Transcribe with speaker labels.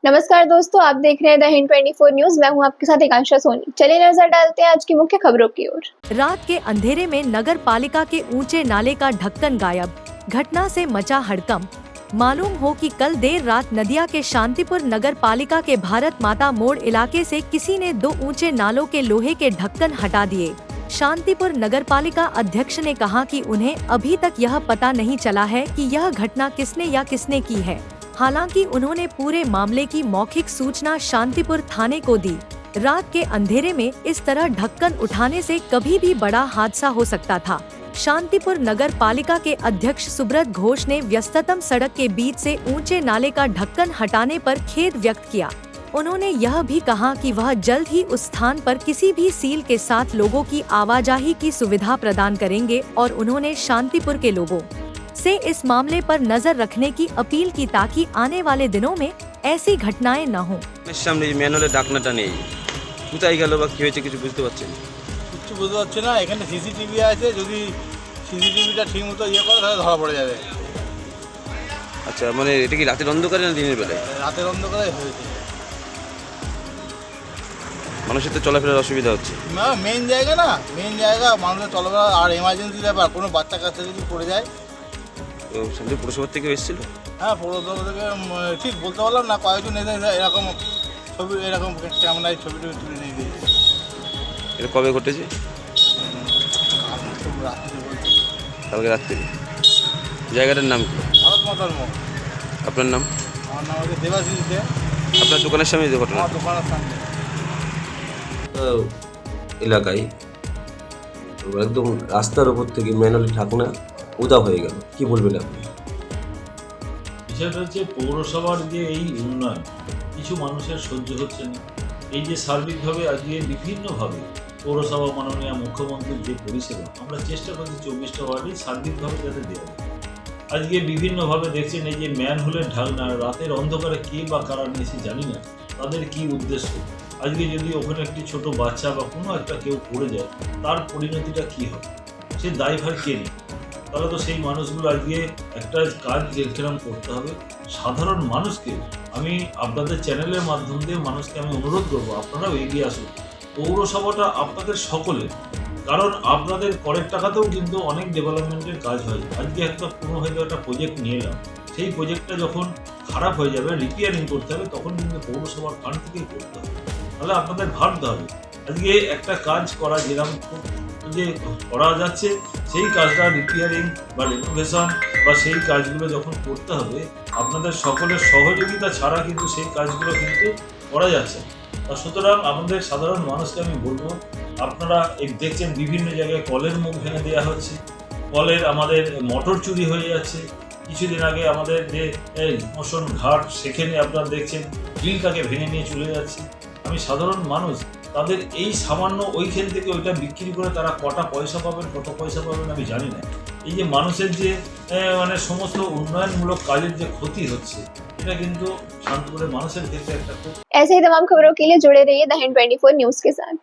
Speaker 1: नमस्कार दोस्तों, आप देख रहे हैं द हिंद 24 न्यूज। मैं हूं आपके साथ एकांशा सोनी। चलिए नजर डालते हैं आज की मुख्य खबरों की ओर।
Speaker 2: रात के अंधेरे में नगर पालिका के ऊंचे नाले का ढक्कन गायब, घटना से मचा हड़कंप। मालूम हो कि कल देर रात नदिया के शांतिपुर नगर पालिका के भारत माता मोड़ इलाके से किसी ने 2 ऊंचे नालों के लोहे के ढक्कन हटा दिए। शांतिपुर नगर पालिका अध्यक्ष ने कहा कि उन्हें अभी तक यह पता नहीं चला है कि यह घटना किसने की है। हालांकि उन्होंने पूरे मामले की मौखिक सूचना शांतिपुर थाने को दी। रात के अंधेरे में इस तरह ढक्कन उठाने से कभी भी बड़ा हादसा हो सकता था। शांतिपुर नगर पालिका के अध्यक्ष सुब्रत घोष ने व्यस्ततम सड़क के बीच से ऊंचे नाले का ढक्कन हटाने पर खेद व्यक्त किया। उन्होंने यह भी कहा कि वह जल्द ही उस स्थान पर किसी भी सील के साथ लोगों की आवाजाही की सुविधा प्रदान करेंगे और उन्होंने शांतिपुर के लोगों से इस मामले पर नजर रखने की अपील की ताकि आने वाले दिनों में ऐसी घटनाएं न हों।
Speaker 3: সামনে ম্যানুয়ালে ডাকনাটা নেই, কোথায় গেল বা কি হয়েছে কিছু বুঝতে পারছেন?
Speaker 4: কিছু বুঝতে পারছি না। এখানে সিসিটিভি আছে, যদি সিসিটিভিটা ঠিক মতো করে তাহলে ধরা পড়ে যাবে।
Speaker 3: আচ্ছা, মানে এটা কি রাতের অন্ধকারে না দিনের বেলায়?
Speaker 4: রাতের অন্ধকারে হয়েছে।
Speaker 3: মানুষের তো চলাফেরার অসুবিধা হচ্ছে।
Speaker 4: না, মেন জায়গা মানুষের চলাফেরা আর এমার্জেন্সি ব্যাপার, কোনো বাচ্চা কাচ্চা যদি পড়ে যায়।
Speaker 3: তো শান্তিপুর পুরসভা থেকে এসেছিল?
Speaker 4: হ্যাঁ, পৌরসভা থেকে ঠিক বলতে পারলাম না, কয়েকজন এসে এরকম ক্যামেরায় ছবি তুলে নিয়ে গিয়েছে।
Speaker 3: এটা কবে ঘটেছে?
Speaker 4: রাত্রে বলছে।
Speaker 3: কালকে রাত্রে। জায়গাটার নাম কি?
Speaker 4: ভারত মাতার মোড়।
Speaker 3: আপনার নাম?
Speaker 4: আমার নাম হচ্ছে দেবাশিস দে।
Speaker 3: আপনার দোকানের সামনে যে ঘটনা?
Speaker 4: আমার দোকানের সামনে
Speaker 5: এলাকায় একদম রাস্তার উপর থেকে ম্যানুয়ালি ঢাকনা উদা হয়ে গেল, কি বলবেন আপনি?
Speaker 6: বিষয়টা হচ্ছে পৌরসভার যে এই উন্নয়ন কিছু মানুষের সহ্য হচ্ছে না। এই যে সার্বিকভাবে আজকে বিভিন্নভাবে পৌরসভা মাননীয় মুখ্যমন্ত্রীর যে পরিষেবা আমরা চেষ্টা করছি 24টা ওয়ার্ডেই সার্বিকভাবে যাতে দেওয়া যায়। আজকে বিভিন্নভাবে দেখছেন এই যে ম্যানহোলের ঢাকনা, রাতের অন্ধকারে কে বা কারা নিয়েছে জানি না, তাদের কি উদ্দেশ্য। আজকে যদি ওখানে একটি ছোট বাচ্চা বা কোনো একটা কেউ পড়ে যায়, তার পরিণতিটা কী হবে, সে দায়ভার কে নেই? তাহলে তো সেই মানুষগুলো আজকে একটা কাজ যেরকম করতে হবে সাধারণ মানুষকে। আমি আপনাদের চ্যানেলের মাধ্যম দিয়ে মানুষকে আমি অনুরোধ করবো, আপনারাও এগিয়ে আসুন। পৌরসভাটা আপনাদের সকলের, কারণ আপনাদের করের টাকাতেও কিন্তু অনেক ডেভেলপমেন্টের কাজ হয়। আজকে একটা পুরো হয়তো একটা প্রজেক্ট নিয়ে এলাম, সেই প্রজেক্টটা যখন খারাপ হয়ে যাবে, রিপেয়ারিং করতে হবে, তখন কিন্তু পৌরসভার ফান্ড থেকেই করতে হবে। তাহলে আপনাদের ভাবতে হবে আজকে একটা কাজ করা যেরকম যে করা যাচ্ছে, সেই কাজটা রিপেয়ারিং বা রেনোভেশন বা সেই কাজগুলো যখন করতে হবে, আপনাদের সকলের সহযোগিতা ছাড়া কিন্তু সেই কাজগুলো কিন্তু করা যাচ্ছে না। সুতরাং আমাদের সাধারণ মানুষকে আমি বলবো, আপনারা দেখছেন বিভিন্ন জায়গায় কলের মুখ ভেঙে দেওয়া হচ্ছে, কলের আমাদের মোটর চুরি হয়ে যাচ্ছে। কিছুদিন আগে আমাদের যে মোশন ঘাট, সেখানে আপনারা দেখছেন গ্রিলটাকে ভেঙে নিয়ে চলে যাচ্ছে। আমি সাধারণ মানুষ, তাদের এই সামান্য ওইখান থেকে ওইটা বিক্রি করে তারা কটা পয়সা পাবেন, কত পয়সা পাবেন আমি জানি না। এই যে মানুষের যে মানে সমস্ত উন্নয়নমূলক কাজের যে ক্ষতি হচ্ছে, এটা কিন্তু শান্তিপুরের মানুষের ক্ষেত্রে একটা খুব।
Speaker 1: ऐसे ही तमाम खबरों के लिए जुड़े रहिए द हिंद 24 न्यूज के साथ।